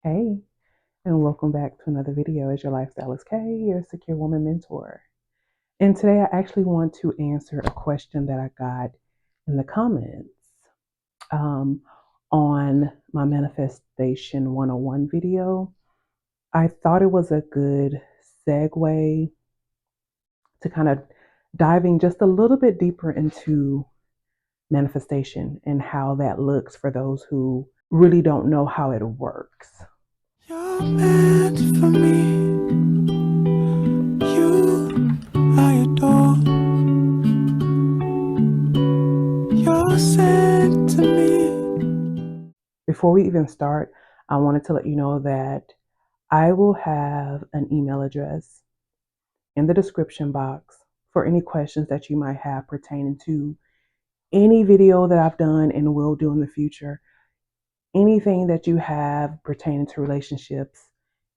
Hey, and welcome back to another video as your lifestyle is Kay, your secure woman mentor. And today I actually want to answer a question that I got in the comments um, on my Manifestation 101 video. I thought it was a good segue to kind of diving just a little bit deeper into manifestation and how that looks for those who really don't know how it works. You're meant for me, you I adore. You're sent to me. Before we even start, I wanted to let you know that I will have an email address in the description box for any questions that you might have pertaining to any video that I've done and will do in the future. Anything that you have pertaining to relationships,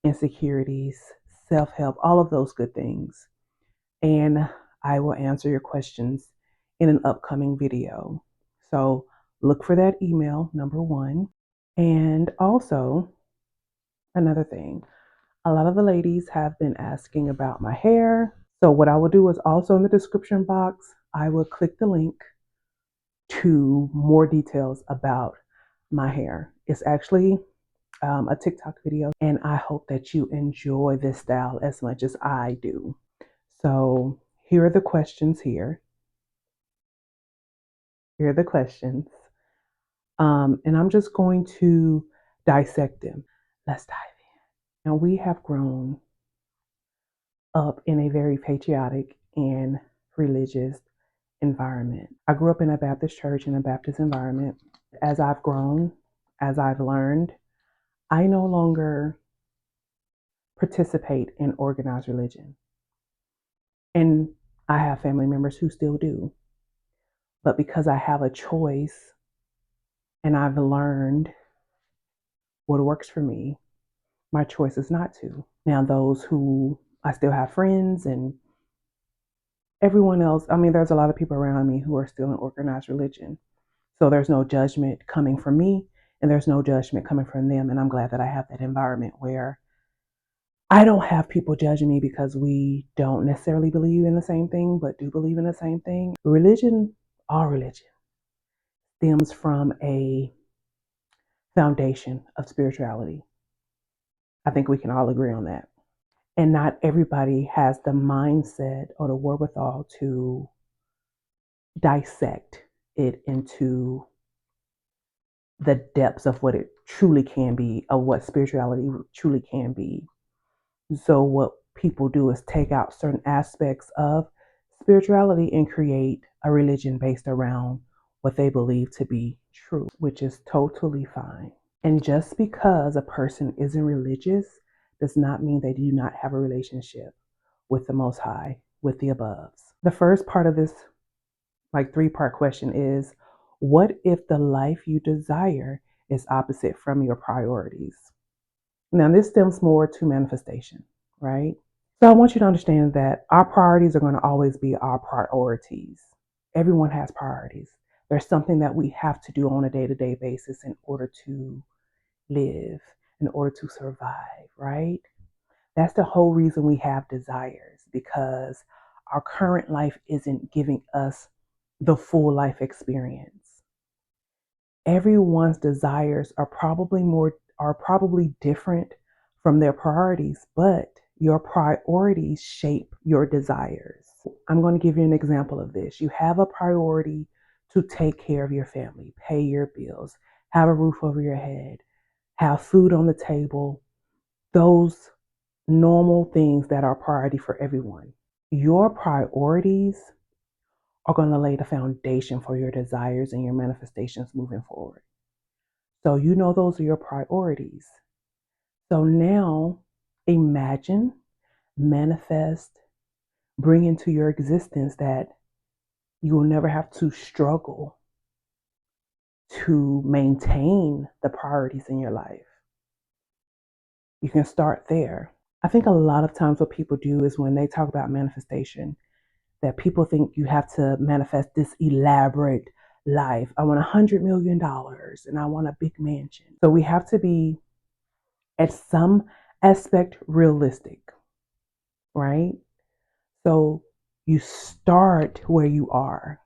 insecurities, self help, all of those good things. And I will answer your questions in an upcoming video. So look for that email, number one. And also, another thing, a lot of the ladies have been asking about my hair. So, what I will do is also in the description box, I will click the link to more details about my hair. It's actually a TikTok video, and I hope that you enjoy this style as much as I do. So, here are the questions here. Here are the questions. And I'm just going to dissect them. Let's dive in. Now, we have grown up in a very patriotic and religious environment. I grew up in a Baptist church in a Baptist environment. As I've grown, as I've learned, I no longer participate in organized religion. And I have family members who still do. But because I have a choice and I've learned what works for me, my choice is not to. Now, those who I still have friends and everyone else, I mean, there's a lot of people around me who are still in organized religion. So there's no judgment coming from me and there's no judgment coming from them. And I'm glad that I have that environment where I don't have people judging me because we don't necessarily believe in the same thing, but do believe in the same thing. Religion, all religion, stems from a foundation of spirituality. I think we can all agree on that. And not everybody has the mindset or the wherewithal to dissect it into the depths of what it truly can be, of what spirituality truly can be. So, what people do is take out certain aspects of spirituality and create a religion based around what they believe to be true, which is totally fine. And just because a person isn't religious does not mean they do not have a relationship with the Most High, with the aboves. The first part of this, like 3-part question is, what if the life you desire is opposite from your priorities? Now, this stems more to manifestation, right? So I want you to understand that our priorities are going to always be our priorities. Everyone has priorities. There's something that we have to do on a day-to-day basis in order to live, in order to survive, right? That's the whole reason we have desires, because our current life isn't giving us the full life experience. Everyone's desires are probably different from their priorities, but your priorities shape your desires. I'm going to give you an example of this. You have a priority to take care of your family, pay your bills, have a roof over your head, have food on the table, those normal things that are priority for everyone. Your priorities are going to lay the foundation for your desires and your manifestations moving forward. So you know those are your priorities. So now imagine, manifest, bring into your existence that you will never have to struggle to maintain the priorities in your life. You can start there. I think a lot of times what people do is when they talk about manifestation, that people think you have to manifest this elaborate life. I want $100 million and I want a big mansion. So we have to be at some aspect realistic, right? So you start where you are.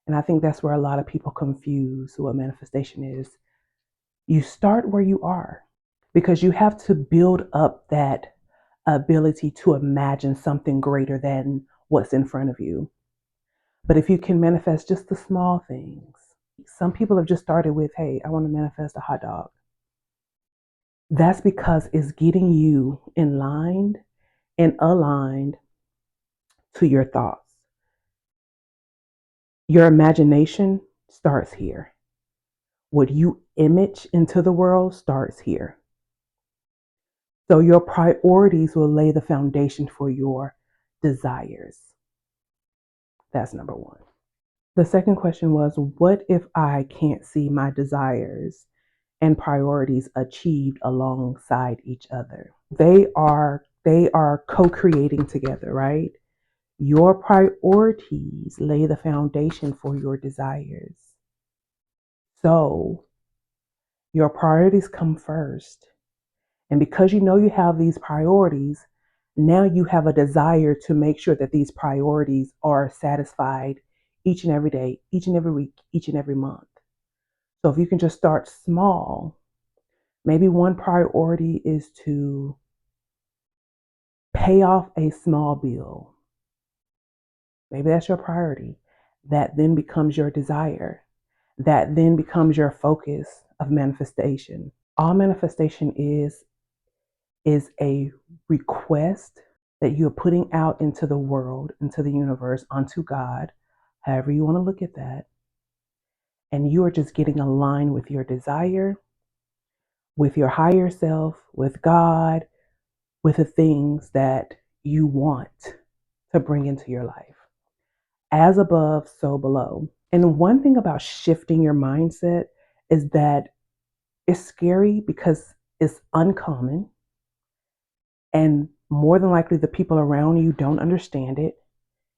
And I think that's where a lot of people confuse what manifestation is. You start where you are because you have to build up that ability to imagine something greater than what's in front of you. But if you can manifest just the small things, some people have just started with, hey, I want to manifest a hot dog. That's because it's getting you in line and aligned to your thoughts. Your imagination starts here. What you image into the world starts here. So your priorities will lay the foundation for your desires. That's number one. The second question was, what if I can't see my desires and priorities achieved alongside each other? They are co-creating together, right? Your priorities lay the foundation for your desires. So your priorities come first. And because you know you have these priorities, now you have a desire to make sure that these priorities are satisfied each and every day, each and every week, each and every month. So if you can just start small, maybe one priority is to pay off a small bill. Maybe that's your priority. That then becomes your desire. That then becomes your focus of manifestation. All manifestation is a request that you're putting out into the world, into the universe, onto God, however you want to look at that. And you are just getting aligned with your desire, with your higher self, with God, with the things that you want to bring into your life. As above, so below. And one thing about shifting your mindset is that it's scary because it's uncommon. And more than likely, the people around you don't understand it.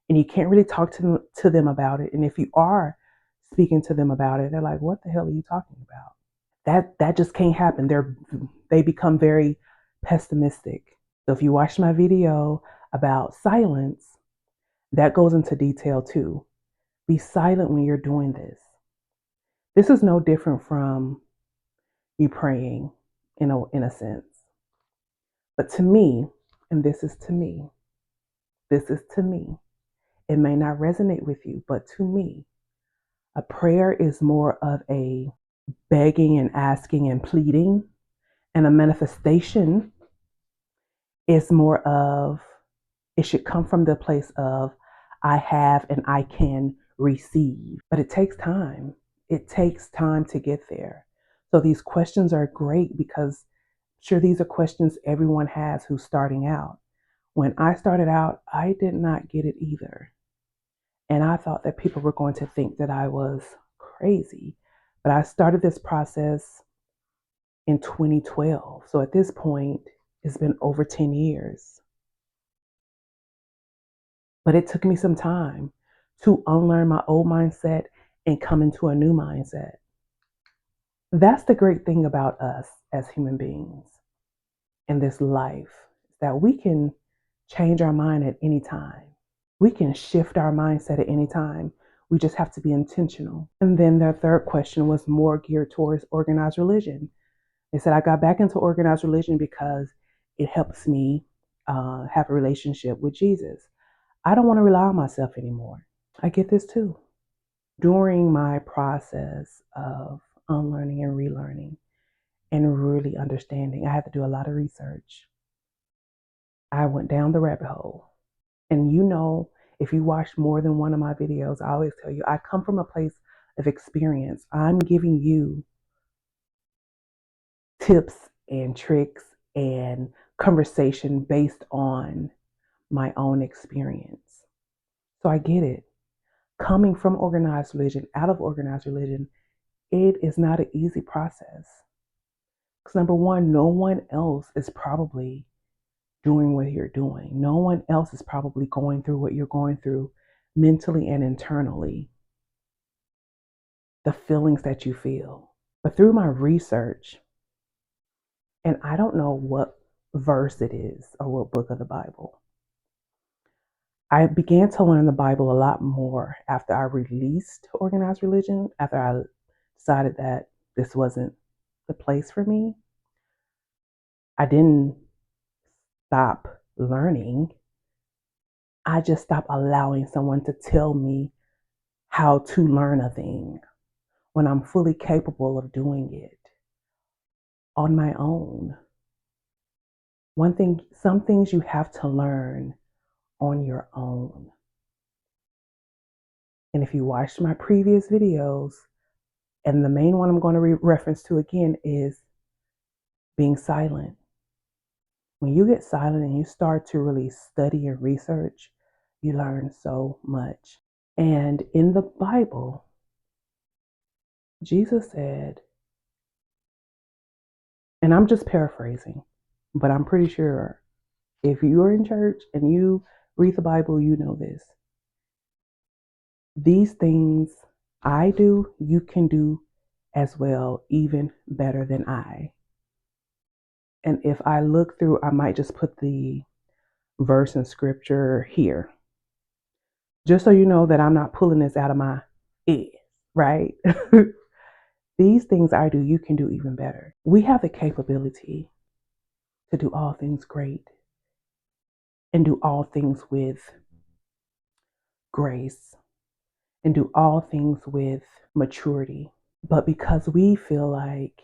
And you can't really talk to them about it. And if you are speaking to them about it, they're like, what the hell are you talking about? That just can't happen. They become very pessimistic. So if you watch my video about silence, that goes into detail too. Be silent when you're doing this. This is no different from you praying in a sense. But to me, and this is to me, it may not resonate with you, but to me, a prayer is more of a begging and asking and pleading, and a manifestation is more of, it should come from the place of, I have and I can receive. But it takes time. It takes time to get there. So these questions are great because sure, these are questions everyone has who's starting out. When I started out, I did not get it either. And I thought that people were going to think that I was crazy. But I started this process in 2012. So at this point, it's been over 10 years. But it took me some time to unlearn my old mindset and come into a new mindset. That's the great thing about us as human beings in this life, that we can change our mind at any time. We can shift our mindset at any time. We just have to be intentional. And then their third question was more geared towards organized religion. They said, I got back into organized religion because it helps me have a relationship with Jesus. I don't want to rely on myself anymore. I get this too. During my process of unlearning and relearning and really understanding, I had to do a lot of research. I went down the rabbit hole. And you know, if you watch more than one of my videos, I always tell you, I come from a place of experience. I'm giving you tips and tricks and conversation based on my own experience. So I get it. Coming from organized religion, out of organized religion, it is not an easy process. Because number one, no one else is probably doing what you're doing. No one else is probably going through what you're going through mentally and internally, the feelings that you feel. But through my research, And I don't know what verse it is or what book of the Bible. I began to learn the Bible a lot more after I released organized religion, after I decided that this wasn't the place for me. I didn't stop learning. I just stopped allowing someone to tell me how to learn a thing when I'm fully capable of doing it on my own. Some things you have to learn on your own. And if you watched my previous videos, and the main one I'm going to reference to again is being silent. When you get silent and you start to really study and research, you learn so much. And in the Bible, Jesus said, and I'm just paraphrasing, but I'm pretty sure if you're in church and you read the Bible, you know this. These things I do, you can do as well, even better than I. And if I look through, I might just put the verse in scripture here, just so you know that I'm not pulling this out of my head, right? These things I do, you can do even better. We have the capability to do all things great and do all things with grace and do all things with maturity. But because we feel like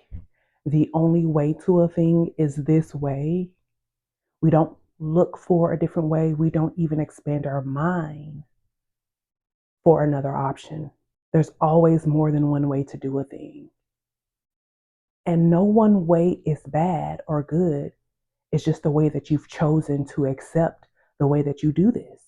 the only way to a thing is this way, we don't look for a different way. We don't even expand our mind for another option. There's always more than one way to do a thing. And no one way is bad or good. It's just the way that you've chosen to accept the way that you do this.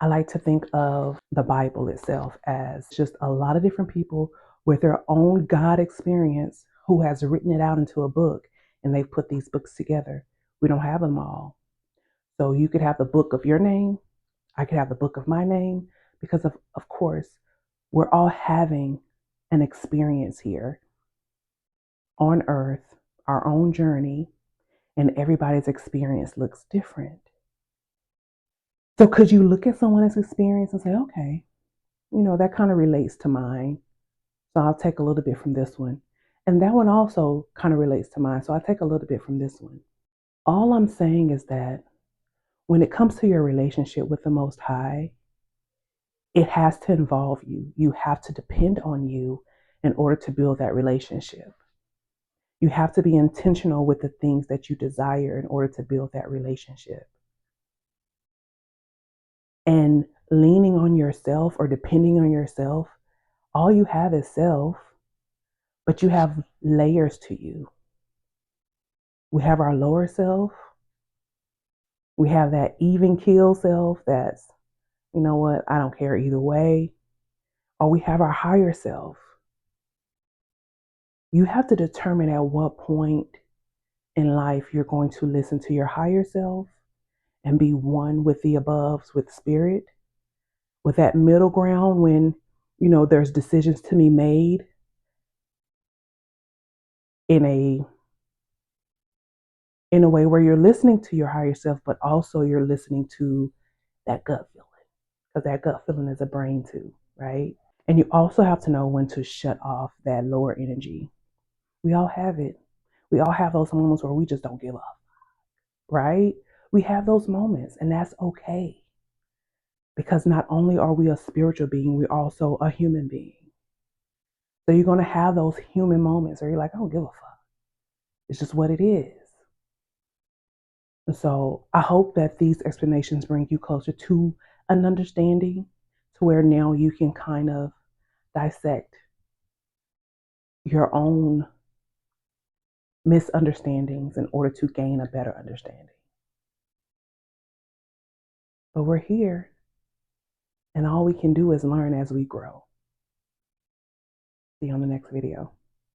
I like to think of the Bible itself as just a lot of different people with their own God experience who has written it out into a book, and they've put these books together. We don't have them all. So you could have the book of your name, I could have the book of my name, because of course, we're all having an experience here on earth, our own journey, and everybody's experience looks different. So could you look at someone's experience and say, okay, that kind of relates to mine. So I'll take a little bit from this one. And that one also kind of relates to mine. So I'll take a little bit from this one. All I'm saying is that when it comes to your relationship with the Most High, it has to involve you. You have to depend on you in order to build that relationship. You have to be intentional with the things that you desire in order to build that relationship. And leaning on yourself or depending on yourself, all you have is self, but you have layers to you. We have our lower self. We have that even keel self that's, you know what, I don't care either way. Or we have our higher self. You have to determine at what point in life you're going to listen to your higher self and be one with the aboves, with spirit, with that middle ground when, there's decisions to be made in a way where you're listening to your higher self, but also you're listening to that gut feeling, because that gut feeling is a brain too, right? And you also have to know when to shut off that lower energy. We all have it. We all have those moments where we just don't give up, right? We have those moments, and that's okay. Because not only are we a spiritual being, we're also a human being. So you're going to have those human moments where you're like, I don't give a fuck. It's just what it is. And so I hope that these explanations bring you closer to an understanding to where now you can kind of dissect your own misunderstandings in order to gain a better understanding. But we're here, and all we can do is learn as we grow. See you on the next video.